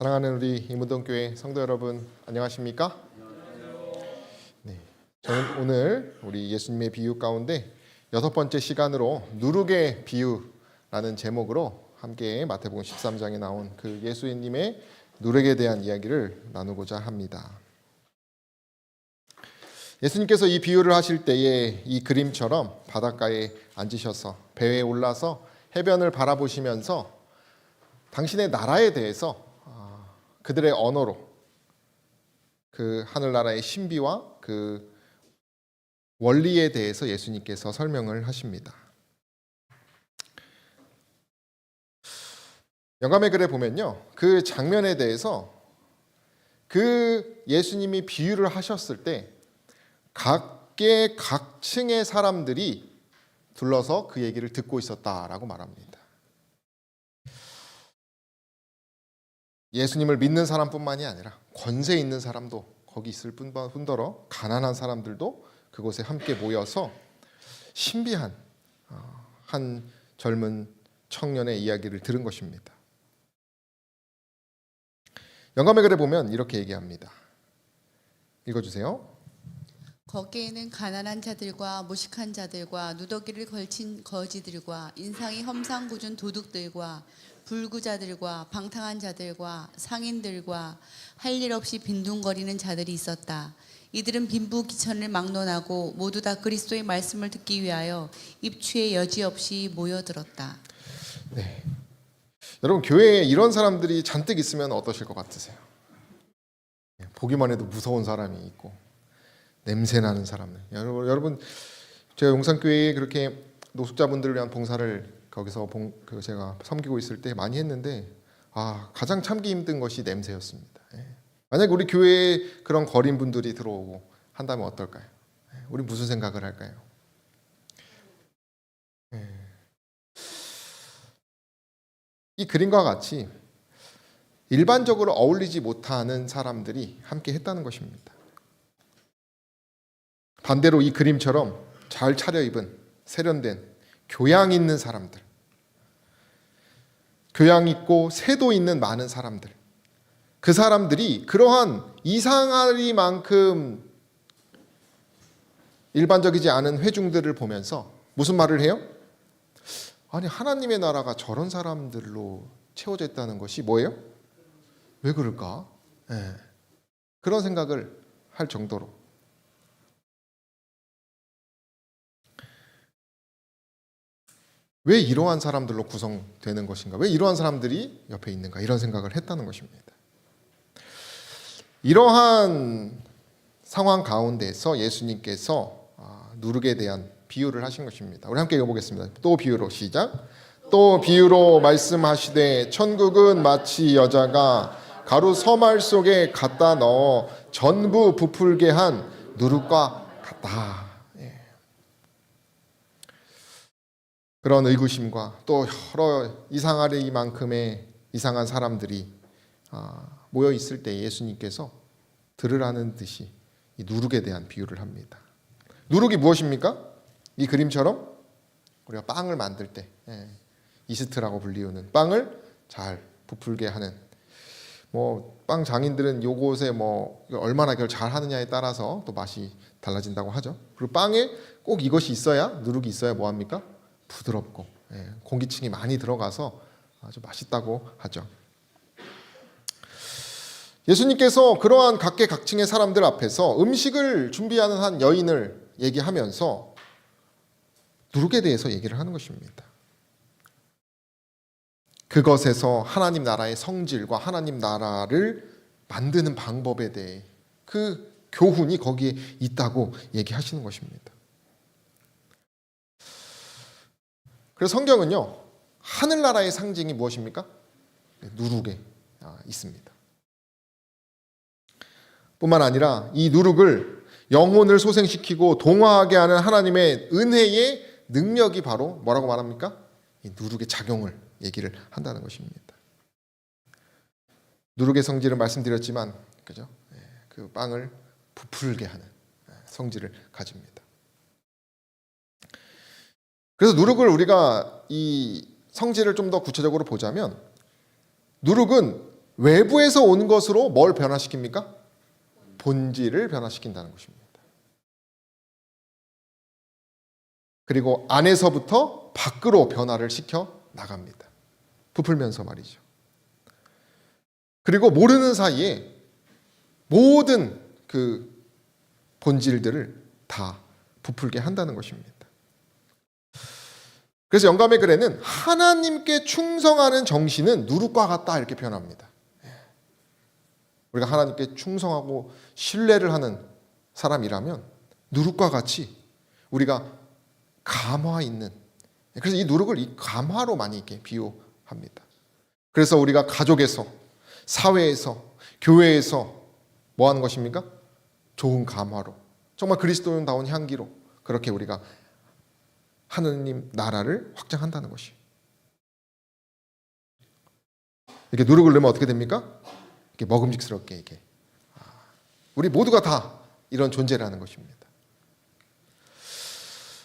사랑하는 우리 이문동교회 성도 여러분, 안녕하십니까? 네, 저는 오늘 우리 예수님의 비유 가운데 6번째 시간으로 누룩의 비유라는 제목으로 함께 마태복음 13장에 나온 그 예수님의 누룩에 대한 이야기를 나누고자 합니다. 예수님께서 이 비유를 하실 때에 이 그림처럼 바닷가에 앉으셔서 배에 올라서 해변을 바라보시면서 당신의 나라에 대해서 그들의 언어로 그 하늘나라의 신비와 그 원리에 대해서 예수님께서 설명을 하십니다. 영감의 글에 보면요, 그 장면에 대해서 그 예수님이 비유를 하셨을 때 각계 각층의 사람들이 둘러서 그 얘기를 듣고 있었다라고 말합니다. 예수님을 믿는 사람뿐만이 아니라 권세 있는 사람도 거기 있을 뿐더러 가난한 사람들도 그곳에 함께 모여서 신비한 한 젊은 청년의 이야기를 들은 것입니다. 영감의 글에 보면 이렇게 얘기합니다. 읽어주세요. 거기에는 가난한 자들과 무식한 자들과 누더기를 걸친 거지들과 인상이 험상궂은 도둑들과 불구자들과 방탕한 자들과 상인들과 할 일 없이 빈둥거리는 자들이 있었다. 이들은 빈부귀천을 막론하고 모두 다 그리스도의 말씀을 듣기 위하여 입추에 여지없이 모여들었다. 네, 여러분 교회에 이런 사람들이 잔뜩 있으면 어떠실 것 같으세요? 보기만 해도 무서운 사람이 있고 냄새나는 사람들. 여러분 제가 용산교회에 그렇게 노숙자분들을 위한 봉사를 거기서 제가 섬기고 있을 때 많이 했는데 가장 참기 힘든 것이 냄새였습니다. 만약에 우리 교회에 그런 거린 분들이 들어오고 한다면 어떨까요? 우리 무슨 생각을 할까요? 이 그림과 같이 일반적으로 어울리지 못하는 사람들이 함께 했다는 것입니다. 반대로 이 그림처럼 잘 차려입은 세련된 교양 있는 사람들, 교양 있고 세도 있는 많은 사람들, 그 사람들이 그러한 이상하리만큼 일반적이지 않은 회중들을 보면서 무슨 말을 해요? 아니, 하나님의 나라가 저런 사람들로 채워져 있다는 것이 뭐예요? 왜 그럴까? 그런 생각을 할 정도로. 왜 이러한 사람들로 구성되는 것인가? 왜 이러한 사람들이 옆에 있는가? 이런 생각을 했다는 것입니다. 이러한 상황 가운데서 예수님께서 누룩에 대한 비유를 하신 것입니다. 우리 함께 읽어보겠습니다. 또 비유로 시작. 또 비유로 말씀하시되 천국은 마치 여자가 가루 서말 속에 갖다 넣어 전부 부풀게 한 누룩과 같다. 그런 의구심과 또 여러 이상하리만큼의 이상한 사람들이 모여 있을 때 예수님께서 들으라는 듯이 이 누룩에 대한 비유를 합니다. 누룩이 무엇입니까? 이 그림처럼 우리가 빵을 만들 때 이스트라고 불리우는 빵을 잘 부풀게 하는, 빵 장인들은 요것에 얼마나 그걸 잘 하느냐에 따라서 또 맛이 달라진다고 하죠. 그리고 빵에 꼭 이것이 있어야, 누룩이 있어야 뭐합니까? 부드럽고 공기층이 많이 들어가서 아주 맛있다고 하죠. 예수님께서 그러한 각계각층의 사람들 앞에서 음식을 준비하는 한 여인을 얘기하면서 누룩에 대해서 얘기를 하는 것입니다. 그것에서 하나님 나라의 성질과 하나님 나라를 만드는 방법에 대해 그 교훈이 거기에 있다고 얘기하시는 것입니다. 그래서 성경은요, 하늘나라의 상징이 무엇입니까? 누룩에 있습니다. 뿐만 아니라 이 누룩을 영혼을 소생시키고 동화하게 하는 하나님의 은혜의 능력이 바로 뭐라고 말합니까? 이 누룩의 작용을 얘기를 한다는 것입니다. 누룩의 성질을 말씀드렸지만, 그죠? 그 빵을 부풀게 하는 성질을 가집니다. 그래서 누룩을 우리가 이 성질을 좀 더 구체적으로 보자면, 누룩은 외부에서 온 것으로 뭘 변화시킵니까? 본질을 변화시킨다는 것입니다. 그리고 안에서부터 밖으로 변화를 시켜 나갑니다. 부풀면서 말이죠. 그리고 모르는 사이에 모든 그 본질들을 다 부풀게 한다는 것입니다. 그래서 영감의 글에는 하나님께 충성하는 정신은 누룩과 같다 이렇게 표현합니다. 우리가 하나님께 충성하고 신뢰를 하는 사람이라면 누룩과 같이 우리가 감화 있는, 그래서 이 누룩을 이 감화로 많이 이렇게 비유합니다. 그래서 우리가 가족에서, 사회에서, 교회에서 뭐 하는 것입니까? 좋은 감화로, 정말 그리스도인다운 향기로 그렇게 우리가 하느님 나라를 확장한다는 것이. 이렇게 누룩을 넣으면 어떻게 됩니까? 이렇게 먹음직스럽게 이게 우리 모두가 다 이런 존재라는 것입니다.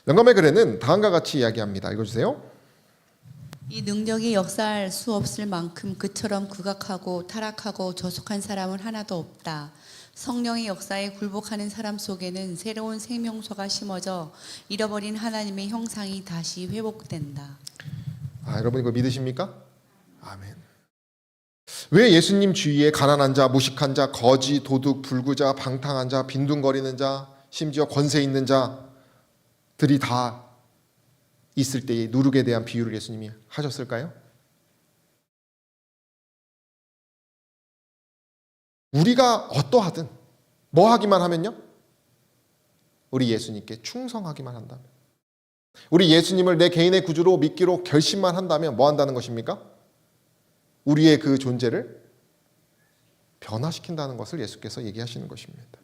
영감의 글에는 다음과 같이 이야기합니다. 읽어주세요. 이 능력이 역사할 수 없을 만큼 그처럼 극악하고 타락하고 저속한 사람은 하나도 없다. 성령의 역사에 굴복하는 사람 속에는 새로운 생명소가 심어져 잃어버린 하나님의 형상이 다시 회복된다. 여러분 이거 믿으십니까? 아멘. 왜 예수님 주위에 가난한 자, 무식한 자, 거지, 도둑, 불구자, 방탕한 자, 빈둥거리는 자, 심지어 권세 있는 자들이 다 있을 때의 누룩에 대한 비유를 예수님이 하셨을까요? 우리가 어떠하든 뭐 하기만 하면요? 우리 예수님께 충성하기만 한다면, 우리 예수님을 내 개인의 구주로 믿기로 결심만 한다면 뭐 한다는 것입니까? 우리의 그 존재를 변화시킨다는 것을 예수께서 얘기하시는 것입니다.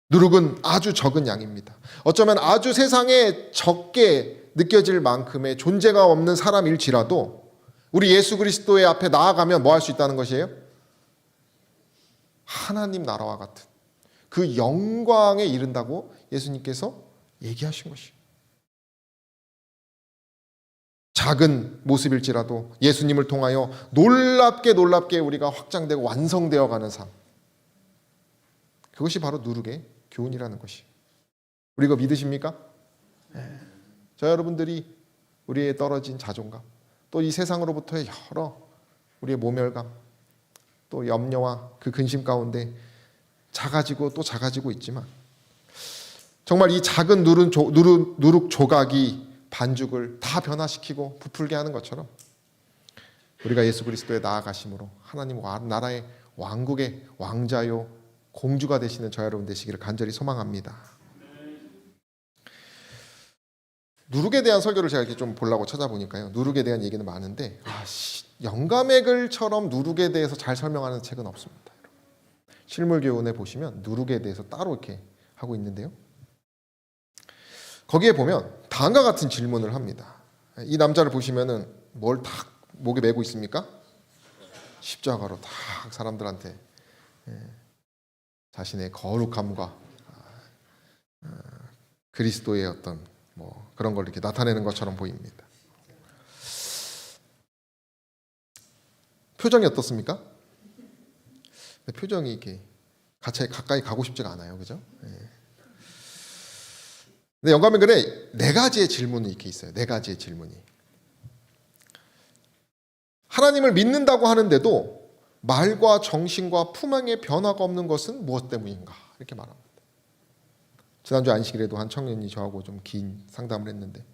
누룩은 아주 적은 양입니다. 어쩌면 아주 세상에 적게 느껴질 만큼의 존재가 없는 사람일지라도 우리 예수 그리스도의 앞에 나아가면 뭐 할 수 있다는 것이에요? 하나님 나라와 같은 그 영광에 이른다고 예수님께서 얘기하신 것이에요. 작은 모습일지라도 예수님을 통하여 놀랍게 우리가 확장되고 완성되어 가는 삶, 그것이 바로 누룩의 교훈이라는 것이. 우리 이거 믿으십니까? 저 여러분들이 우리의 떨어진 자존감, 또 이 세상으로부터의 여러 우리의 모멸감, 또 염려와 그 근심 가운데 작아지고 또 작아지고 있지만 정말 이 작은 누룩 조각이 반죽을 다 변화시키고 부풀게 하는 것처럼 우리가 예수 그리스도에 나아가심으로 하나님 나라의 왕국의 왕자요 공주가 되시는 저 여러분 되시기를 간절히 소망합니다. 누룩에 대한 설교를 제가 이렇게 좀 보려고 찾아보니까요, 누룩에 대한 얘기는 많은데 영감의 글처럼 누룩에 대해서 잘 설명하는 책은 없습니다. 실물교훈에 보시면 누룩에 대해서 따로 이렇게 하고 있는데요, 거기에 보면 다음과 같은 질문을 합니다. 이 남자를 보시면은 뭘 딱 목에 메고 있습니까? 십자가로 딱 사람들한테 자신의 거룩함과 그리스도의 어떤 뭐 그런 걸 이렇게 나타내는 것처럼 보입니다. 표정이 어떻습니까? 표정이 이렇게 가까이 가고 싶지가 않아요, 그죠? 근데 영감의 글에 네 가지의 질문이 이렇게 있어요. 네 가지의 질문이. 하나님을 믿는다고 하는데도 말과 정신과 품행의 변화가 없는 것은 무엇 때문인가? 이렇게 말합니다. 지난주 안식일에도 한 청년이 저하고 좀 긴 상담을 했는데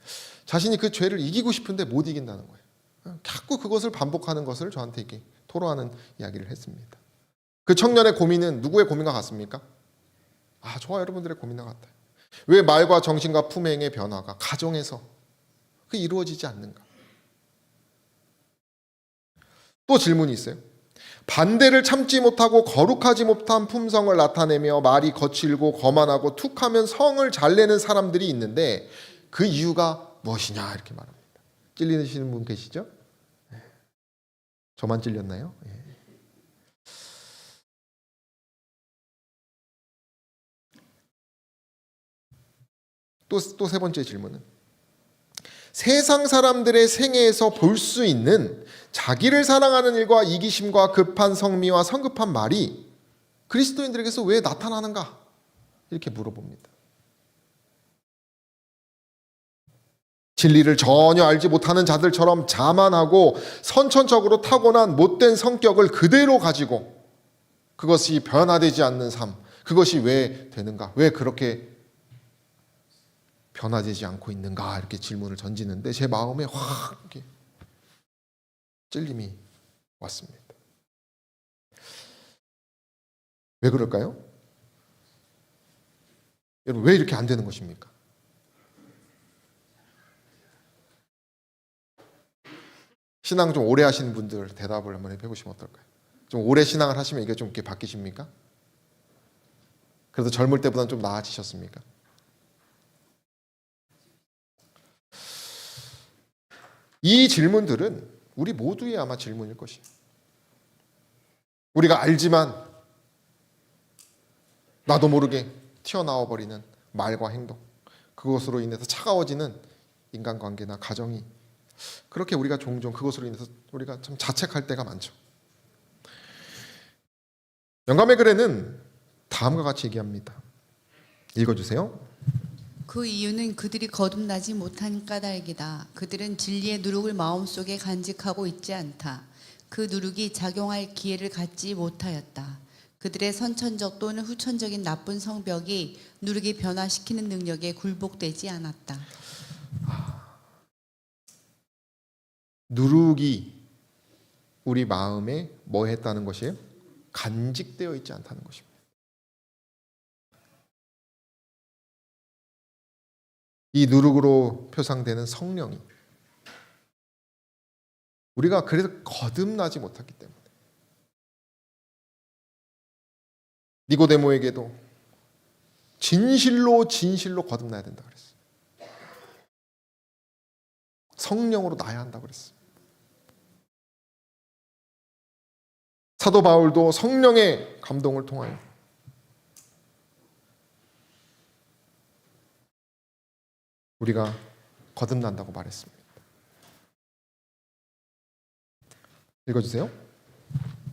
자신이 그 죄를 이기고 싶은데 못 이긴다는 거예요. 자꾸 그것을 반복하는 것을 저한테 이렇게 토로하는 이야기를 했습니다. 그 청년의 고민은 누구의 고민과 같습니까? 저와 여러분들의 고민과 같아요. 왜 말과 정신과 품행의 변화가 가정에서 그 이루어지지 않는가? 또 질문이 있어요. 반대를 참지 못하고 거룩하지 못한 품성을 나타내며 말이 거칠고 거만하고 툭하면 성을 잘 내는 사람들이 있는데 그 이유가 무엇이냐 이렇게 말합니다. 찔리시는 분 계시죠? 저만 찔렸나요? 또 세 번째 질문은 세상 사람들의 생애에서 볼 수 있는 자기를 사랑하는 일과 이기심과 급한 성미와 성급한 말이 그리스도인들에게서 왜 나타나는가? 이렇게 물어봅니다. 진리를 전혀 알지 못하는 자들처럼 자만하고 선천적으로 타고난 못된 성격을 그대로 가지고 그것이 변화되지 않는 삶, 그것이 왜 되는가? 왜 그렇게 변화되지 않고 있는가? 이렇게 질문을 던지는데 제 마음에 확 이렇게 찔림이 왔습니다. 왜 그럴까요? 여러분, 왜 이렇게 안 되는 것입니까? 신앙 좀 오래 하시는 분들 대답을 한번 해보시면 어떨까요? 좀 오래 신앙을 하시면 이게 좀 이렇게 바뀌십니까? 그래도 젊을 때보다는 좀 나아지셨습니까? 이 질문들은 우리 모두의 아마 질문일 것이에요. 우리가 알지만 나도 모르게 튀어나와 버리는 말과 행동, 그것으로 인해서 차가워지는 인간관계나 가정이, 그렇게 우리가 종종 그것으로 인해서 우리가 참 자책할 때가 많죠. 영감의 글에는 다음과 같이 얘기합니다. 읽어주세요. 그 이유는 그들이 거듭나지 못한 까닭이다. 그들은 진리의 누룩을 마음속에 간직하고 있지 않다. 그 누룩이 작용할 기회를 갖지 못하였다. 그들의 선천적 또는 후천적인 나쁜 성벽이 누룩이 변화시키는 능력에 굴복되지 않았다. 누룩이 우리 마음에 뭐 했다는 것이에요? 간직되어 있지 않다는 것입니다. 이 누룩으로 표상되는 성령이 우리가 그래서 거듭나지 못했기 때문에, 니고데모에게도 진실로 거듭나야 된다 그랬어요. 성령으로 나야 한다 그랬어요. 사도 바울도 성령의 감동을 통하여 우리가 거듭난다고 말했습니다. 읽어주세요.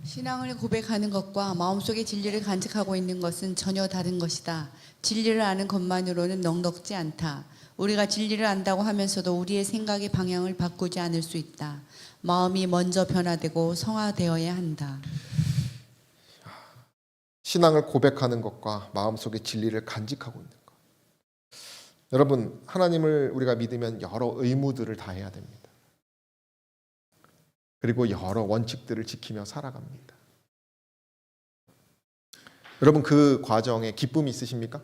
신앙을 고백하는 것과 마음속에 진리를 간직하고 있는 것은 전혀 다른 것이다. 진리를 아는 것만으로는 넉넉지 않다. 우리가 진리를 안다고 하면서도 우리의 생각의 방향을 바꾸지 않을 수 있다. 마음이 먼저 변화되고 성화되어야 한다. 신앙을 고백하는 것과 마음속에 진리를 간직하고 있는 것. 여러분, 하나님을 우리가 믿으면 여러 의무들을 다 해야 됩니다. 그리고 여러 원칙들을 지키며 살아갑니다. 여러분, 그 과정에 기쁨이 있으십니까?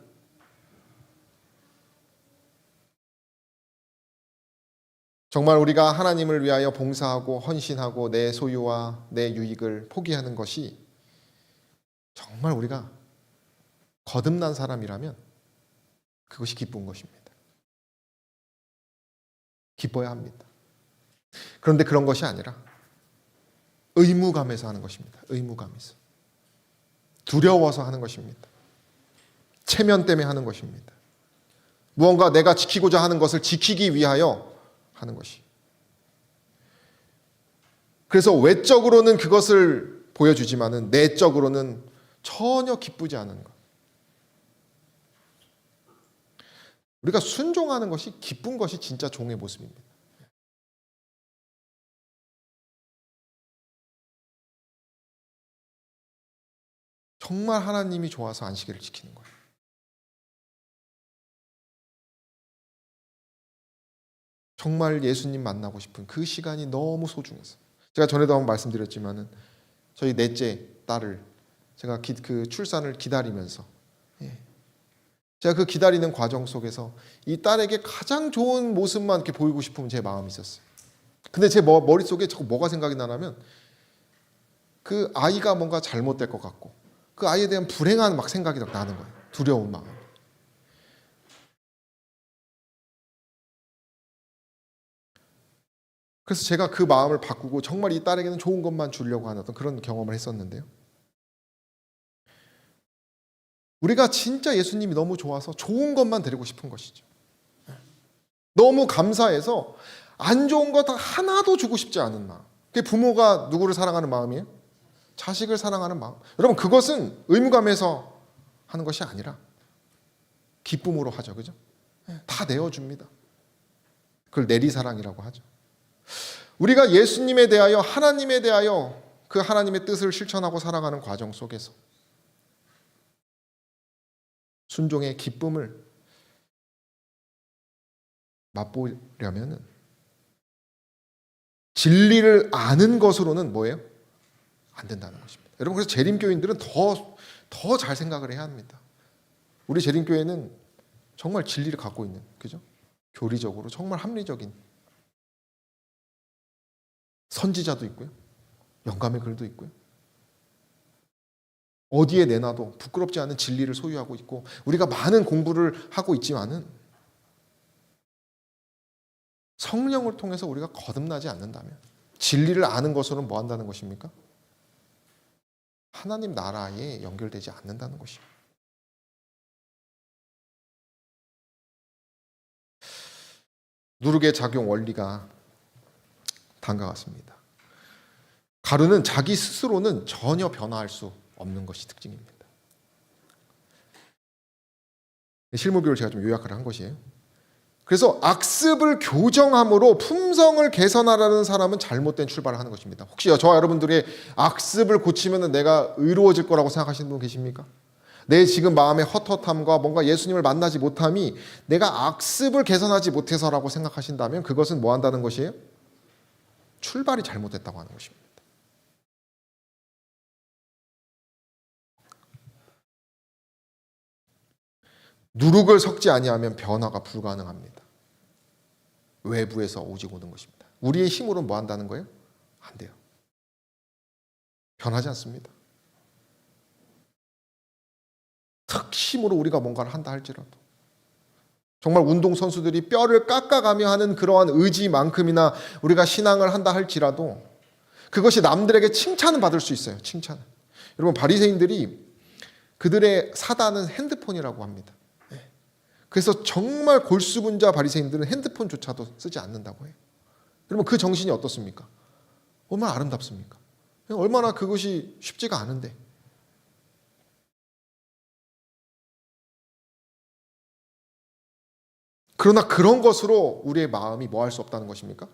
정말 우리가 하나님을 위하여 봉사하고 헌신하고 내 소유와 내 유익을 포기하는 것이 정말 우리가 거듭난 사람이라면 그것이 기쁜 것입니다. 기뻐야 합니다. 그런데 그런 것이 아니라 의무감에서 하는 것입니다. 의무감에서. 두려워서 하는 것입니다. 체면 때문에 하는 것입니다. 무언가 내가 지키고자 하는 것을 지키기 위하여 하는 것이. 그래서 외적으로는 그것을 보여주지만은 내적으로는 전혀 기쁘지 않은 것. 우리가 순종하는 것이 기쁜 것이 진짜 종의 모습입니다. 정말 하나님이 좋아서 안식일을 지키는 거예요. 정말 예수님 만나고 싶은 그 시간이 너무 소중해서. 제가 전에도 한번 말씀드렸지만은 저희 넷째 딸을 제가 그 출산을 기다리면서, 제가 그 기다리는 과정 속에서 이 딸에게 가장 좋은 모습만 이렇게 보이고 싶은 제 마음이 있었어요. 근데 제 머릿속에 자꾸 뭐가 생각이 나냐면 그 아이가 뭔가 잘못될 것 같고 그 아이에 대한 불행한 막 생각이 나는 거예요. 두려운 마음. 그래서 제가 그 마음을 바꾸고 정말 이 딸에게는 좋은 것만 주려고 하는 어떤 그런 경험을 했었는데요. 우리가 진짜 예수님이 너무 좋아서 좋은 것만 드리고 싶은 것이죠. 너무 감사해서 안 좋은 거 다 하나도 주고 싶지 않은 마음. 그게 부모가 누구를 사랑하는 마음이에요? 자식을 사랑하는 마음. 여러분, 그것은 의무감에서 하는 것이 아니라 기쁨으로 하죠. 그죠? 다 내어줍니다. 그걸 내리사랑이라고 하죠. 우리가 예수님에 대하여, 하나님에 대하여 그 하나님의 뜻을 실천하고 살아가는 과정 속에서 순종의 기쁨을 맛보려면 진리를 아는 것으로는 뭐예요? 안 된다는 것입니다. 여러분, 그래서 재림교인들은 더 잘 생각을 해야 합니다. 우리 재림교회는 정말 진리를 갖고 있는, 그죠? 교리적으로 정말 합리적인 선지자도 있고요. 영감의 글도 있고요. 어디에 내놔도 부끄럽지 않은 진리를 소유하고 있고, 우리가 많은 공부를 하고 있지만은 성령을 통해서 우리가 거듭나지 않는다면, 진리를 아는 것으로는 뭐 한다는 것입니까? 하나님 나라에 연결되지 않는다는 것입니다. 누룩의 작용 원리가 다음과 같습니다. 가루는 자기 스스로는 전혀 변화할 수 없는 것이 특징입니다. 실무교를 제가 좀 요약을 한 것이에요. 그래서 악습을 교정함으로 품성을 개선하라는 사람은 잘못된 출발을 하는 것입니다. 혹시 저와 여러분들의 악습을 고치면 내가 의로워질 거라고 생각하시는 분 계십니까? 내 지금 마음의 헛헛함과 뭔가 예수님을 만나지 못함이 내가 악습을 개선하지 못해서라고 생각하신다면 그것은 뭐 한다는 것이에요? 출발이 잘못됐다고 하는 것입니다. 누룩을 섞지 아니하면 변화가 불가능합니다. 외부에서 오직 오는 것입니다. 우리의 힘으로는 뭐 한다는 거예요? 안 돼요. 변하지 않습니다. 특심으로 우리가 뭔가를 한다 할지라도, 정말 운동선수들이 뼈를 깎아가며 하는 그러한 의지만큼이나 우리가 신앙을 한다 할지라도 그것이 남들에게 칭찬은 받을 수 있어요. 칭찬. 여러분, 바리새인들이 그들의 사단은 핸드폰이라고 합니다. 그래서 정말 골수분자 바리새인들은 핸드폰조차도 쓰지 않는다고 해요. 여러분, 그 정신이 어떻습니까? 얼마나 아름답습니까? 얼마나 그것이 쉽지가 않은데. 그러나 그런 것으로 우리의 마음이 뭐 할 수 없다는 것입니까?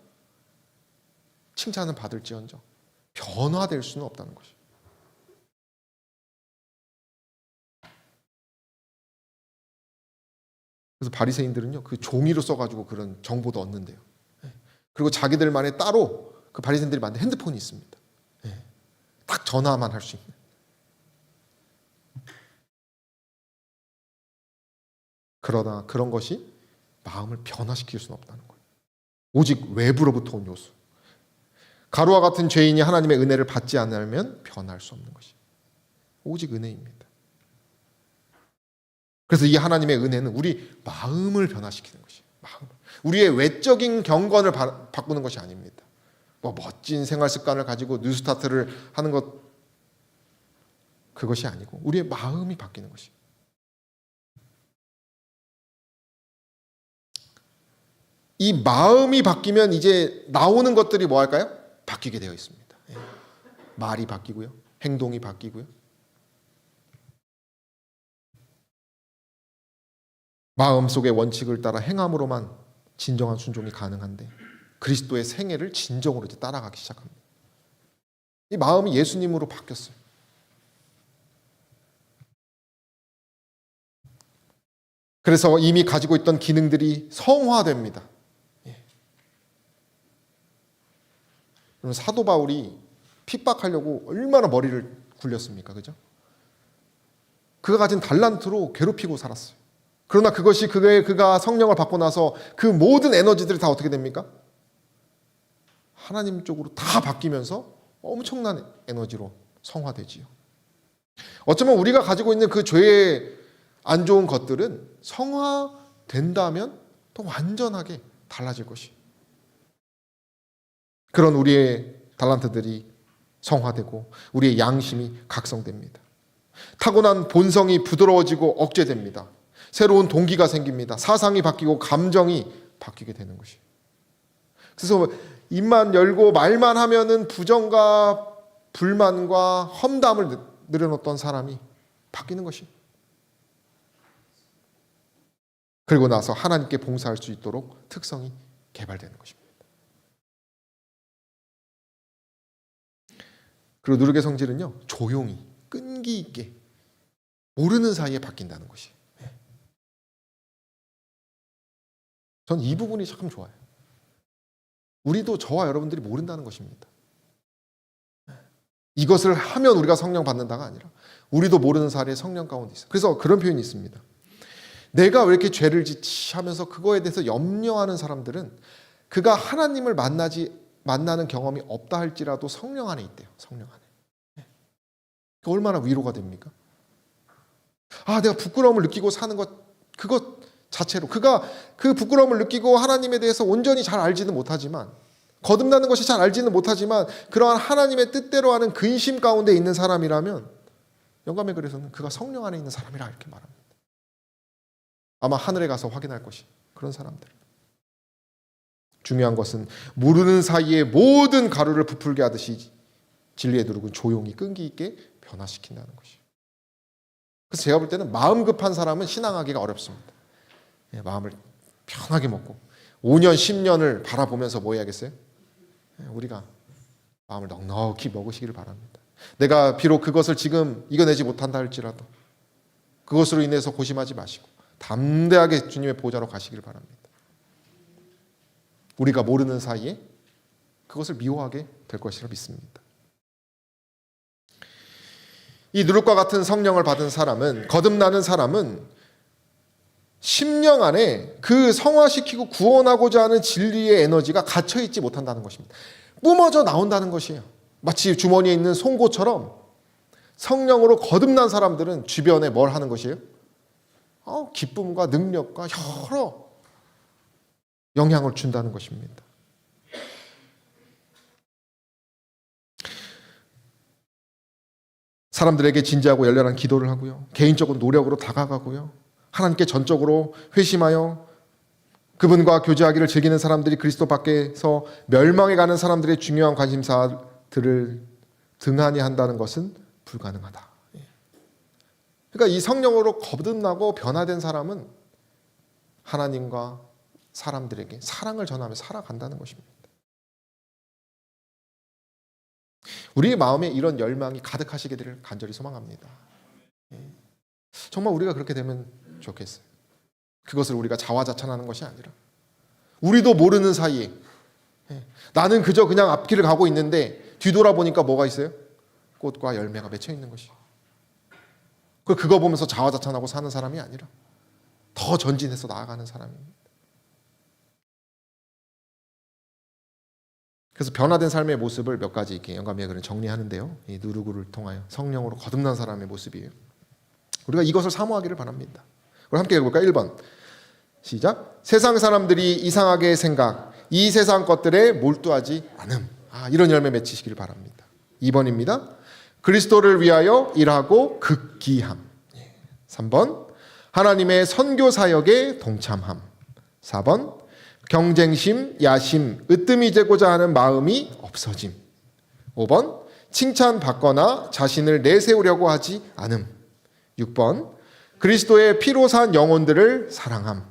칭찬은 받을지언정 변화될 수는 없다는 것이죠. 그래서 바리새인들은요, 그 종이로 써가지고 그런 정보도 얻는데요. 그리고 자기들만의 따로 그 바리새인들이 만든 핸드폰이 있습니다. 딱 전화만 할 수 있는. 그러나 그런 것이 마음을 변화시킬 수는 없다는 거예요. 오직 외부로부터 온 요소. 가루와 같은 죄인이 하나님의 은혜를 받지 않으면 변할 수 없는 것이 오직 은혜입니다. 그래서 이 하나님의 은혜는 우리 마음을 변화시키는 것이에요. 마음. 우리의 외적인 경건을 바꾸는 것이 아닙니다. 뭐 멋진 생활 습관을 가지고 뉴스타트를 하는 것, 그것이 아니고 우리의 마음이 바뀌는 것이에요. 이 마음이 바뀌면 이제 나오는 것들이 뭐 할까요? 바뀌게 되어 있습니다. 말이 바뀌고요. 행동이 바뀌고요. 마음속의 원칙을 따라 행함으로만 진정한 순종이 가능한데 그리스도의 생애를 진정으로 이제 따라가기 시작합니다. 이 마음이 예수님으로 바뀌었어요. 그래서 이미 가지고 있던 기능들이 성화됩니다. 사도 바울이 핍박하려고 얼마나 머리를 굴렸습니까? 그죠? 그가 가진 달란트로 괴롭히고 살았어요. 그러나 그것이 그가 성령을 받고 나서 그 모든 에너지들이 다 어떻게 됩니까? 하나님 쪽으로 다 바뀌면서 엄청난 에너지로 성화되지요. 어쩌면 우리가 가지고 있는 그 죄의 안 좋은 것들은 성화된다면 또 완전하게 달라질 것이. 그런 우리의 달란트들이 성화되고 우리의 양심이 각성됩니다. 타고난 본성이 부드러워지고 억제됩니다. 새로운 동기가 생깁니다. 사상이 바뀌고 감정이 바뀌게 되는 것이. 그래서 입만 열고 말만 하면은 부정과 불만과 험담을 늘어놓던 사람이 바뀌는 것이. 그리고 나서 하나님께 봉사할 수 있도록 특성이 개발되는 것입니다. 그리고 누룩의 성질은요, 조용히 끈기 있게 모르는 사이에 바뀐다는 것이. 전 이 부분이 참 좋아요. 우리도 저와 여러분들이 모른다는 것입니다. 이것을 하면 우리가 성령 받는다가 아니라 우리도 모르는 사이에 성령 가운데 있어요. 그래서 그런 표현이 있습니다. 내가 왜 이렇게 죄를 짓지 하면서 그거에 대해서 염려하는 사람들은 그가 하나님을 만나는 경험이 없다 할지라도 성령 안에 있대요. 성령 안에. 그 얼마나 위로가 됩니까? 내가 부끄러움을 느끼고 사는 그것 자체로 그가 그 부끄러움을 느끼고 하나님에 대해서 온전히 잘 알지는 못하지만, 거듭나는 것이 잘 알지는 못하지만 그러한 하나님의 뜻대로 하는 근심 가운데 있는 사람이라면 영감의 글에서는 그가 성령 안에 있는 사람이라 이렇게 말합니다. 아마 하늘에 가서 확인할 것이 그런 사람들. 중요한 것은 모르는 사이에 모든 가루를 부풀게 하듯이 진리의 누룩은 조용히 끈기 있게 변화시킨다는 것이. 그래서 제가 볼 때는 마음 급한 사람은 신앙하기가 어렵습니다. 마음을 편하게 먹고 5년 10년을 바라보면서 뭐 해야겠어요? 우리가 마음을 넉넉히 먹으시기를 바랍니다. 내가 비록 그것을 지금 이겨내지 못한다 할지라도 그것으로 인해서 고심하지 마시고 담대하게 주님의 보좌로 가시기를 바랍니다. 우리가 모르는 사이에 그것을 미워하게 될 것이라 믿습니다. 이 누룩과 같은 성령을 받은 사람은, 거듭나는 사람은 심령 안에 그 성화시키고 구원하고자 하는 진리의 에너지가 갇혀있지 못한다는 것입니다. 뿜어져 나온다는 것이에요. 마치 주머니에 있는 송곳처럼 성령으로 거듭난 사람들은 주변에 뭘 하는 것이에요? 기쁨과 능력과 여러 영향을 준다는 것입니다. 사람들에게 진지하고 열렬한 기도를 하고요. 개인적인 노력으로 다가가고요. 하나님께 전적으로 회심하여 그분과 교제하기를 즐기는 사람들이 그리스도 밖에서 멸망해 가는 사람들의 중요한 관심사들을 등한히 한다는 것은 불가능하다. 그러니까 이 성령으로 거듭나고 변화된 사람은 하나님과 사람들에게 사랑을 전하며 살아간다는 것입니다. 우리의 마음에 이런 열망이 가득하시게 되기를 간절히 소망합니다. 정말 우리가 그렇게 되면 좋겠어요. 그것을 우리가 자화자찬하는 것이 아니라 우리도 모르는 사이에 나는 그저 그냥 앞길을 가고 있는데 뒤돌아보니까 뭐가 있어요? 꽃과 열매가 맺혀 있는 것이. 그거 보면서 자화자찬하고 사는 사람이 아니라 더 전진해서 나아가는 사람입니다. 그래서 변화된 삶의 모습을 몇 가지 이렇게 영감의 글은 정리하는데요. 이 누룩을 통하여 성령으로 거듭난 사람의 모습이에요. 우리가 이것을 사모하기를 바랍니다. 우리 함께 읽어볼까요? 1번 시작. 세상 사람들이 이상하게 생각, 이 세상 것들에 몰두하지 않음. 이런 열매 맺히시기를 바랍니다. 2번입니다. 그리스도를 위하여 일하고 극기함. 3번 하나님의 선교 사역에 동참함. 4번 경쟁심, 야심, 으뜸이 되고자 하는 마음이 없어짐. 5번 칭찬받거나 자신을 내세우려고 하지 않음. 6번 그리스도의 피로 산 영혼들을 사랑함.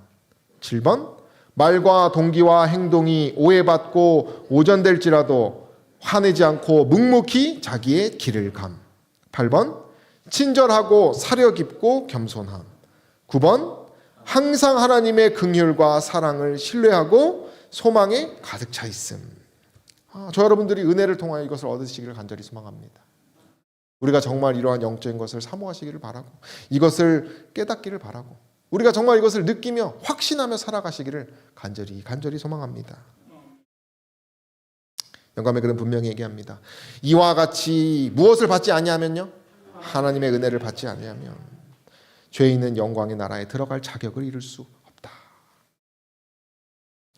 7번 말과 동기와 행동이 오해받고 오전될지라도 화내지 않고 묵묵히 자기의 길을 감. 8번 친절하고 사려 깊고 겸손함. 9번 항상 하나님의 긍휼과 사랑을 신뢰하고 소망에 가득 차 있음. 저 여러분들이 은혜를 통하여 이것을 얻으시기를 간절히 소망합니다. 우리가 정말 이러한 영적인 것을 사모하시기를 바라고 이것을 깨닫기를 바라고 우리가 정말 이것을 느끼며 확신하며 살아가시기를 간절히 소망합니다. 영감의 글은 분명히 얘기합니다. 이와 같이 무엇을 받지 아니하면요? 하나님의 은혜를 받지 아니하면 죄인은 영광의 나라에 들어갈 자격을 이룰 수 없다.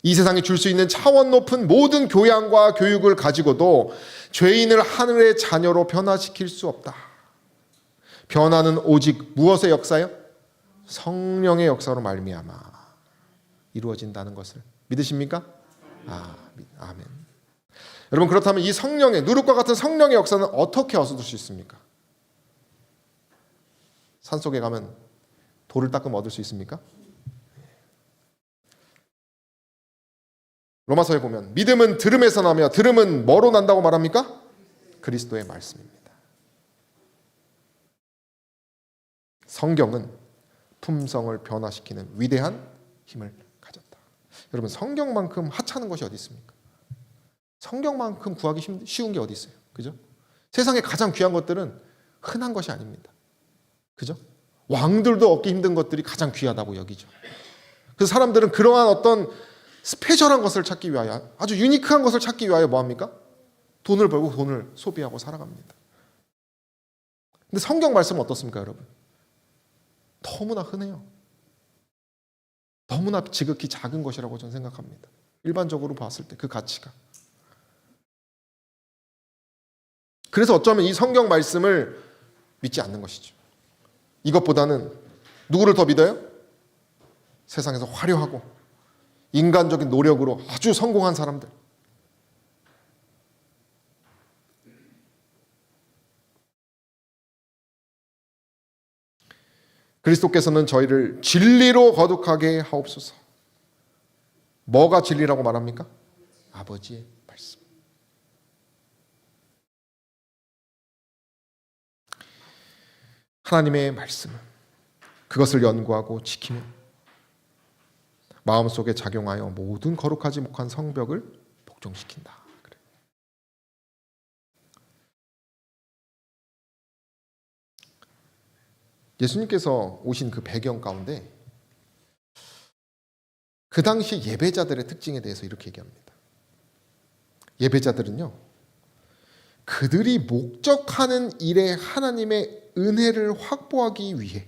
이 세상이 줄 수 있는 차원 높은 모든 교양과 교육을 가지고도 죄인을 하늘의 자녀로 변화시킬 수 없다. 변화는 오직 무엇의 역사요? 성령의 역사로 말미암아 이루어진다는 것을 믿으십니까? 아멘. 여러분, 그렇다면 이 성령의, 누룩과 같은 성령의 역사는 어떻게 얻을 수 있습니까? 산속에 가면 돌을 닦으면 얻을 수 있습니까? 로마서에 보면 믿음은 들음에서 나며 들음은 뭐로 난다고 말합니까? 그리스도의 말씀입니다. 성경은 품성을 변화시키는 위대한 힘을 가졌다. 여러분, 성경만큼 하찮은 것이 어디 있습니까? 성경만큼 구하기 쉬운 게 어디 있어요? 그죠? 세상에 가장 귀한 것들은 흔한 것이 아닙니다. 그죠? 왕들도 얻기 힘든 것들이 가장 귀하다고 여기죠. 그래서 사람들은 그러한 어떤 스페셜한 것을 찾기 위하여, 아주 유니크한 것을 찾기 위하여 뭐합니까? 돈을 벌고 돈을 소비하고 살아갑니다. 근데 성경 말씀은 어떻습니까, 여러분? 너무나 흔해요. 너무나 지극히 작은 것이라고 저는 생각합니다. 일반적으로 봤을 때 그 가치가. 그래서 어쩌면 이 성경 말씀을 믿지 않는 것이죠. 이것보다는 누구를 더 믿어요? 세상에서 화려하고 인간적인 노력으로 아주 성공한 사람들. 그리스도께서는 저희를 진리로 거룩하게 하옵소서. 뭐가 진리라고 말합니까? 아버지의 말씀. 하나님의 말씀은 그것을 연구하고 지키면 마음속에 작용하여 모든 거룩하지 못한 성벽을 복종시킨다. 그래. 예수님께서 오신 그 배경 가운데 그 당시 예배자들의 특징에 대해서 이렇게 얘기합니다. 예배자들은요, 그들이 목적하는 일에 하나님의 은혜를 확보하기 위해,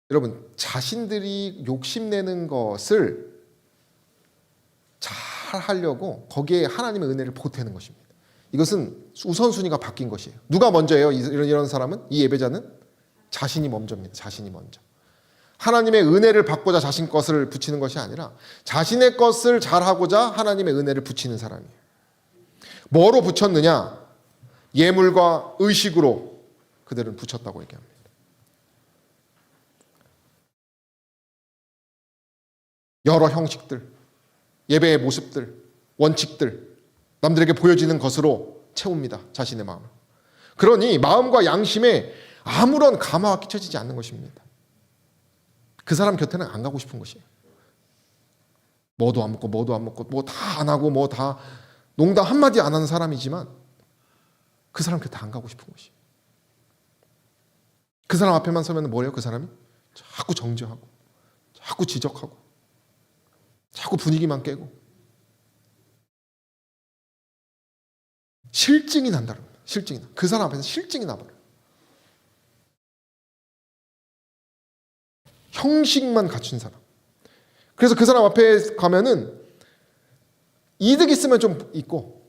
여러분, 자신들이 욕심내는 것을 잘 하려고 거기에 하나님의 은혜를 보태는 것입니다. 이것은 우선순위가 바뀐 것이에요. 누가 먼저예요? 이런 사람은? 이 예배자는? 자신이 먼저입니다. 자신이 먼저. 하나님의 은혜를 받고자 자신 것을 붙이는 것이 아니라 자신의 것을 잘하고자 하나님의 은혜를 붙이는 사람이에요. 뭐로 붙였느냐? 예물과 의식으로 그들은 붙였다고 얘기합니다. 여러 형식들, 예배의 모습들, 원칙들, 남들에게 보여지는 것으로 채웁니다. 자신의 마음을. 그러니 마음과 양심에 아무런 감화가 끼쳐지지 않는 것입니다. 그 사람 곁에는 안 가고 싶은 것이에요. 뭐도 안 먹고 뭐도 안 먹고 뭐 다 안 하고 뭐 다 농담 한마디 안 하는 사람이지만 그 사람 곁에 안 가고 싶은 것이에요. 그 사람 앞에만 서면 뭐예요? 그 사람이 자꾸 정죄하고 자꾸 지적하고 자꾸 분위기만 깨고 실증이 난다는 거예요. 실증이 나. 그 사람 앞에서 실증이 나버려요. 형식만 갖춘 사람. 그래서 그 사람 앞에 가면은 이득 있으면 좀 있고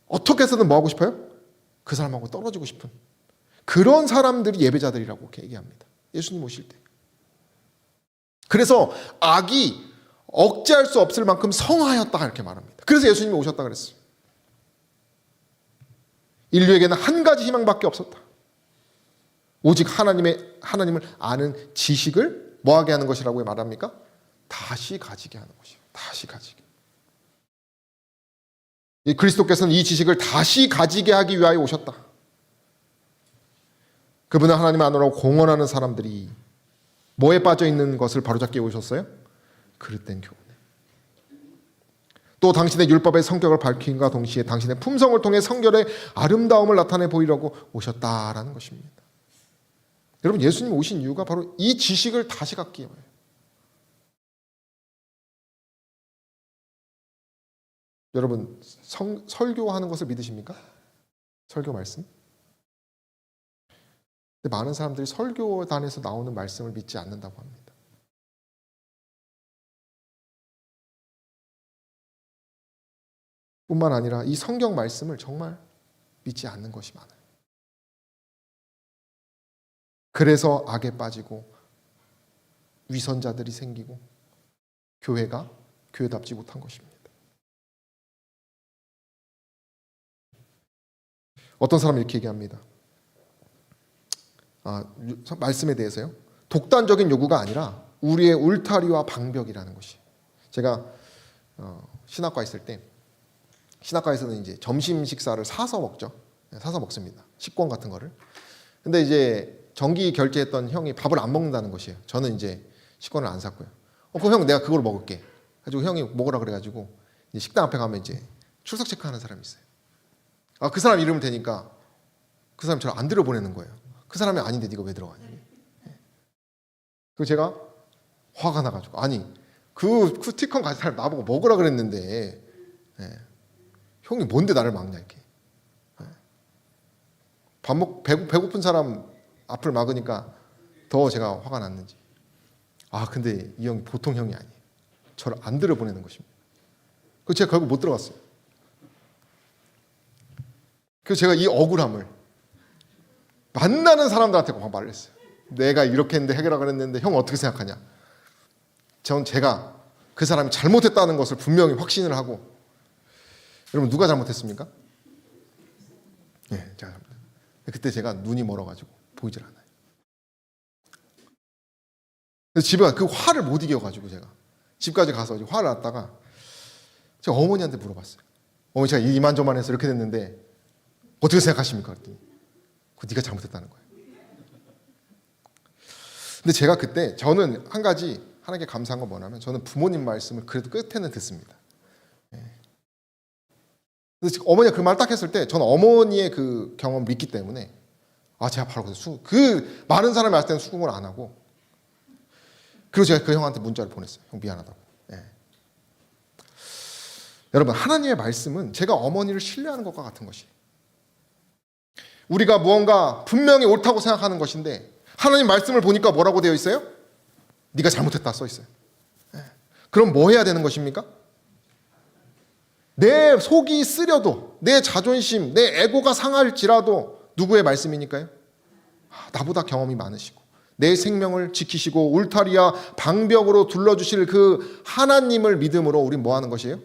어떻게 해서든 뭐 하고 싶어요? 그 사람하고 떨어지고 싶은 그런 사람들이 예배자들이라고 얘기합니다. 예수님 오실 때. 그래서 악이 억제할 수 없을 만큼 성하였다 이렇게 말합니다. 그래서 예수님이 오셨다 그랬어요. 인류에게는 한 가지 희망밖에 없었다. 오직 하나님을 아는 지식을 뭐하게 하는 것이라고 말합니까? 다시 가지게 하는 것이에요. 다시 가지게. 그리스도께서는 이 지식을 다시 가지게 하기 위하여 오셨다. 그분은 하나님 안으로 공언하는 사람들이 뭐에 빠져 있는 것을 바로잡게 오셨어요? 그릇된 교훈에. 또 당신의 율법의 성격을 밝힘과 동시에 당신의 품성을 통해 성결의 아름다움을 나타내 보이려고 오셨다라는 것입니다. 여러분, 예수님 오신 이유가 바로 이 지식을 다시 갖기 위해요. 여러분, 설교하는 것을 믿으십니까? 설교 말씀? 근데 많은 사람들이 설교단에서 나오는 말씀을 믿지 않는다고 합니다. 뿐만 아니라 이 성경 말씀을 정말 믿지 않는 것이 많아요. 그래서 악에 빠지고 위선자들이 생기고 교회가 교회답지 못한 것입니다. 어떤 사람이 이렇게 얘기합니다. 말씀에 대해서요. 독단적인 요구가 아니라 우리의 울타리와 방벽이라는 것이. 제가 신학과 있을 때 신학과에서는 이제 점심 식사를 사서 먹죠. 사서 먹습니다. 식권 같은 거를. 근데 이제 정기 결제했던 형이 밥을 안 먹는다는 것이에요. 저는 이제 식권을 안 샀고요. 그럼 형 내가 그걸 먹을게. 가지고 형이 먹으라 그래가지고 이제 식당 앞에 가면 이제 출석 체크하는 사람이 있어요. 그 사람 이름을 대니까 그 사람 저를 안 들여보내는 거예요. 그 사람이 아닌데 네가 왜 들어가냐. 그리고 제가 화가 나가지고 아니 그 스티커 가진 사람 나보고 먹으라 그랬는데 형이 뭔데 나를 막냐 이렇게. 배고픈 사람 앞을 막으니까 더 제가 화가 났는지. 근데 이 형이 보통 형이 아니에요. 저를 안 들여보내는 것입니다. 그래서 제가 결국 못 들어갔어요. 그래서 제가 이 억울함을 만나는 사람들한테 막 말을 했어요. 내가 이렇게 했는데 해결하라고 했는데 형 어떻게 생각하냐. 제가 그 사람이 잘못했다는 것을 분명히 확신을 하고. 여러분 누가 잘못했습니까? 제가 잘못했어요. 그때 제가 눈이 멀어가지고 보이질 않아요. 그래서 집에 그 화를 못 이겨가지고 제가 집까지 가서 화를 났다가 제가 어머니한테 물어봤어요. 어머니 제가 이만저만해서 이렇게 됐는데 어떻게 생각하십니까? 그랬더니 그거 네가 잘못했다는 거예요. 근데 제가 그때 저는 한 가지 하나님께 감사한 건 뭐냐면 저는 부모님 말씀을 그래도 끝에는 듣습니다. 그래서 어머니가 그 말 딱 했을 때 저는 어머니의 그 경험을 믿기 때문에 제가 바로 그 많은 사람이 왔을 때는 수긍을 안 하고 그리고 제가 그 형한테 문자를 보냈어요. 형 미안하다고. 여러분 하나님의 말씀은 제가 어머니를 신뢰하는 것과 같은 것이에요. 우리가 무언가 분명히 옳다고 생각하는 것인데 하나님 말씀을 보니까 뭐라고 되어 있어요? 네가 잘못했다 써 있어요. 그럼 뭐 해야 되는 것입니까? 내 속이 쓰려도 내 자존심, 내 에고가 상할지라도 누구의 말씀이니까요? 나보다 경험이 많으시고 내 생명을 지키시고 울타리와 방벽으로 둘러주실 그 하나님을 믿음으로 우린 뭐 하는 것이에요?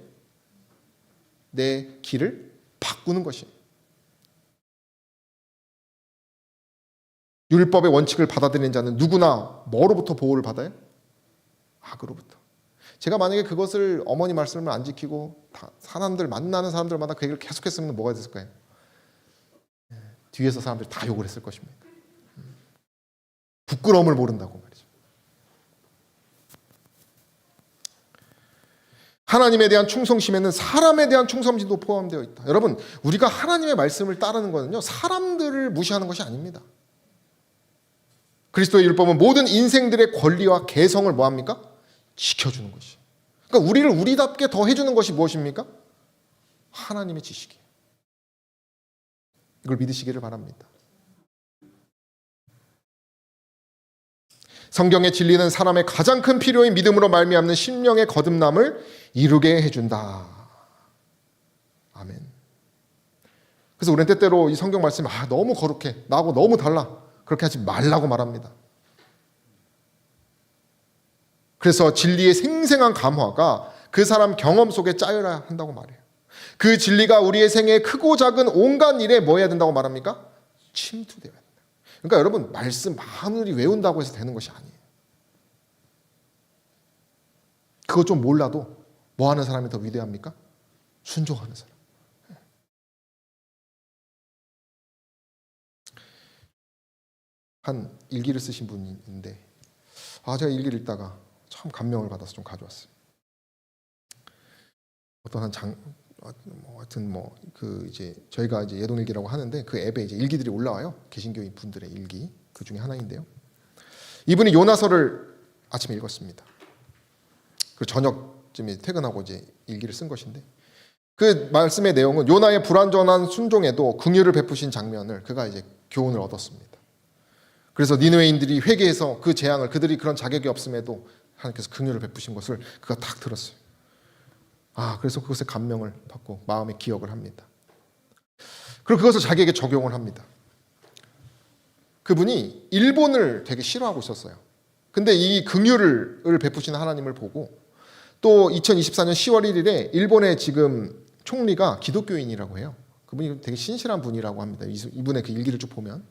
내 길을 바꾸는 것이에요. 율법의 원칙을 받아들이는 자는 누구나 뭐로부터 보호를 받아요? 악으로부터. 제가 만약에 그것을 어머니 말씀을 안 지키고 사람들 만나는 사람들마다 그 얘기를 계속했으면 뭐가 됐을까요? 뒤에서 사람들이 다 욕을 했을 것입니다. 부끄러움을 모른다고 말이죠. 하나님에 대한 충성심에는 사람에 대한 충성심도 포함되어 있다. 여러분 우리가 하나님의 말씀을 따르는 것은요 사람들을 무시하는 것이 아닙니다. 그리스도의 율법은 모든 인생들의 권리와 개성을 뭐합니까? 지켜주는 것이. 그러니까 우리를 우리답게 더 해주는 것이 무엇입니까? 하나님의 지식이에요. 이걸 믿으시기를 바랍니다. 성경의 진리는 사람의 가장 큰 필요인 믿음으로 말미암는 심령의 거듭남을 이루게 해준다. 아멘. 그래서 우리는 때때로 이 성경 말씀이 너무 거룩해. 나하고 너무 달라. 그렇게 하지 말라고 말합니다. 그래서 진리의 생생한 감화가 그 사람 경험 속에 짜여야 한다고 말해요. 그 진리가 우리의 생애에 크고 작은 온갖 일에 뭐 해야 된다고 말합니까? 침투되어야 된다. 그러니까 여러분 말씀 마음으로 외운다고 해서 되는 것이 아니에요. 그거 좀 몰라도 뭐 하는 사람이 더 위대합니까? 순종하는 사람. 한 일기를 쓰신 분인데 제가 일기를 읽다가 참 감명을 받아서 좀 가져왔어요. 어떤 이제 저희가 이제 예동일기라고 하는데 그 앱에 이제 일기들이 올라와요. 개신교인 분들의 일기 그 중에 하나인데요. 이분이 요나서를 아침에 읽었습니다. 그 저녁쯤에 퇴근하고 이제 일기를 쓴 것인데 그 말씀의 내용은 요나의 불완전한 순종에도 긍휼을 베푸신 장면을 그가 이제 교훈을 얻었습니다. 그래서 니느웨인들이 회개해서 그 재앙을 그들이 그런 자격이 없음에도 하나님께서 긍휼을 베푸신 것을 그가 딱 들었어요. 그래서 그것에 감명을 받고 마음에 기억을 합니다. 그리고 그것을 자기에게 적용을 합니다. 그분이 일본을 되게 싫어하고 있었어요. 근데 이 긍휼을 베푸시는 하나님을 보고 또 2024년 10월 1일에 일본의 지금 총리가 기독교인이라고 해요. 그분이 되게 신실한 분이라고 합니다. 이분의 그 일기를 쭉 보면.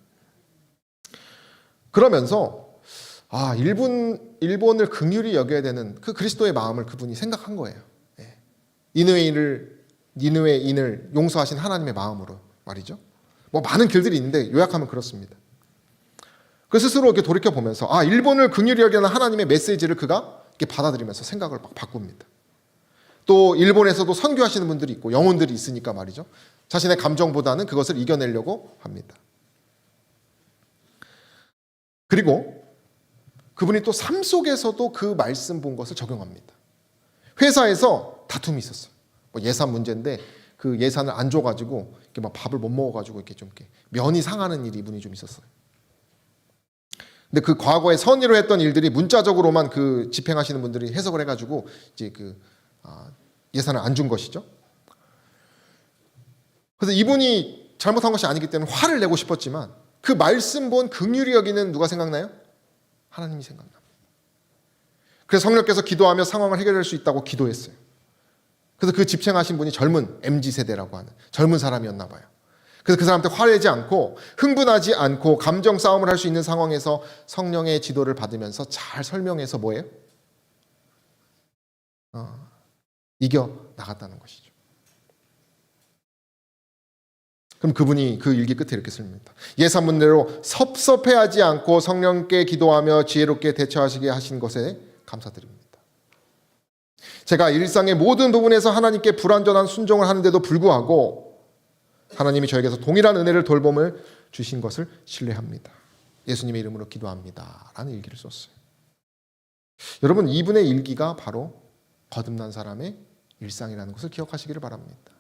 그러면서 일본을 긍휼히 여겨야 되는 그 그리스도의 마음을 그분이 생각한 거예요. 니느웨인을 용서하신 하나님의 마음으로 말이죠. 뭐 많은 길들이 있는데 요약하면 그렇습니다. 그 스스로 이렇게 돌이켜 보면서 일본을 긍휼히 여기는 하나님의 메시지를 그가 이렇게 받아들이면서 생각을 막 바꿉니다. 또 일본에서도 선교하시는 분들이 있고 영혼들이 있으니까 말이죠. 자신의 감정보다는 그것을 이겨내려고 합니다. 그리고 그분이 또 삶 속에서도 그 말씀 본 것을 적용합니다. 회사에서 다툼이 있었어요. 뭐 예산 문제인데 그 예산을 안 줘가지고 이렇게 막 밥을 못 먹어가지고 이렇게 좀 이렇게 면이 상하는 일이 이분이 좀 있었어요. 근데 그 과거에 선의로 했던 일들이 문자적으로만 그 집행하시는 분들이 해석을 해가지고 이제 예산을 안 준 것이죠. 그래서 이분이 잘못한 것이 아니기 때문에 화를 내고 싶었지만 그 말씀 본 긍휼히 여기는 누가 생각나요? 하나님이 생각납니다. 그래서 성령께서 기도하며 상황을 해결할 수 있다고 기도했어요. 그래서 그 집행하신 분이 젊은 MZ세대라고 하는 젊은 사람이었나 봐요. 그래서 그 사람한테 화내지 않고 흥분하지 않고 감정 싸움을 할 수 있는 상황에서 성령의 지도를 받으면서 잘 설명해서 뭐예요? 이겨 나갔다는 것이죠. 그럼 그분이 그 일기 끝에 이렇게 씁니다. 예산문대로 섭섭해하지 않고 성령께 기도하며 지혜롭게 대처하시게 하신 것에 감사드립니다. 제가 일상의 모든 부분에서 하나님께 불완전한 순종을 하는데도 불구하고 하나님이 저에게서 동일한 은혜를 돌봄을 주신 것을 신뢰합니다. 예수님의 이름으로 기도합니다. 라는 일기를 썼어요. 여러분, 이분의 일기가 바로 거듭난 사람의 일상이라는 것을 기억하시기를 바랍니다.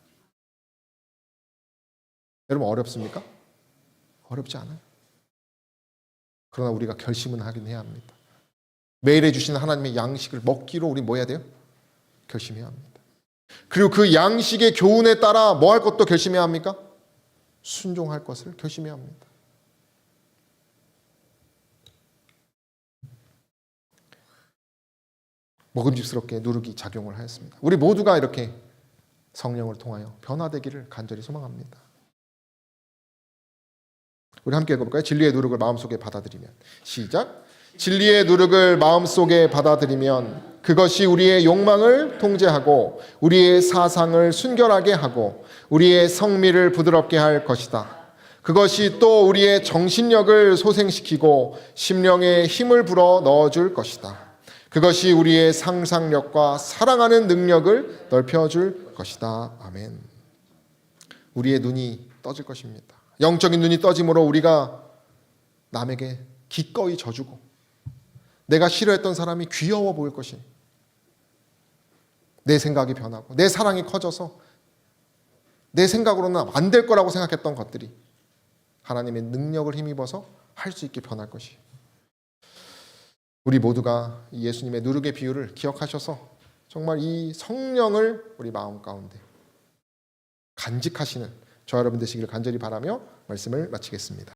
여러분, 어렵습니까? 어렵지 않아요. 그러나 우리가 결심은 하긴 해야 합니다. 매일 해주시는 하나님의 양식을 먹기로 우리 뭐 해야 돼요? 결심해야 합니다. 그리고 그 양식의 교훈에 따라 뭐 할 것도 결심해야 합니까? 순종할 것을 결심해야 합니다. 먹음직스럽게 누룩이 작용을 하였습니다. 우리 모두가 이렇게 성령을 통하여 변화되기를 간절히 소망합니다. 우리 함께 읽어볼까요? 진리의 누룩을 마음속에 받아들이면. 시작. 진리의 누룩을 마음속에 받아들이면 그것이 우리의 욕망을 통제하고 우리의 사상을 순결하게 하고 우리의 성미를 부드럽게 할 것이다. 그것이 또 우리의 정신력을 소생시키고 심령에 힘을 불어 넣어줄 것이다. 그것이 우리의 상상력과 사랑하는 능력을 넓혀줄 것이다. 아멘. 우리의 눈이 떠질 것입니다. 영적인 눈이 떠짐으로 우리가 남에게 기꺼이 져주고 내가 싫어했던 사람이 귀여워 보일 것이, 내 생각이 변하고 내 사랑이 커져서 내 생각으로는 안 될 거라고 생각했던 것들이 하나님의 능력을 힘입어서 할 수 있게 변할 것이, 우리 모두가 예수님의 누룩의 비유를 기억하셔서 정말 이 성령을 우리 마음 가운데 간직하시는 저 여러분 되시기를 간절히 바라며 말씀을 마치겠습니다.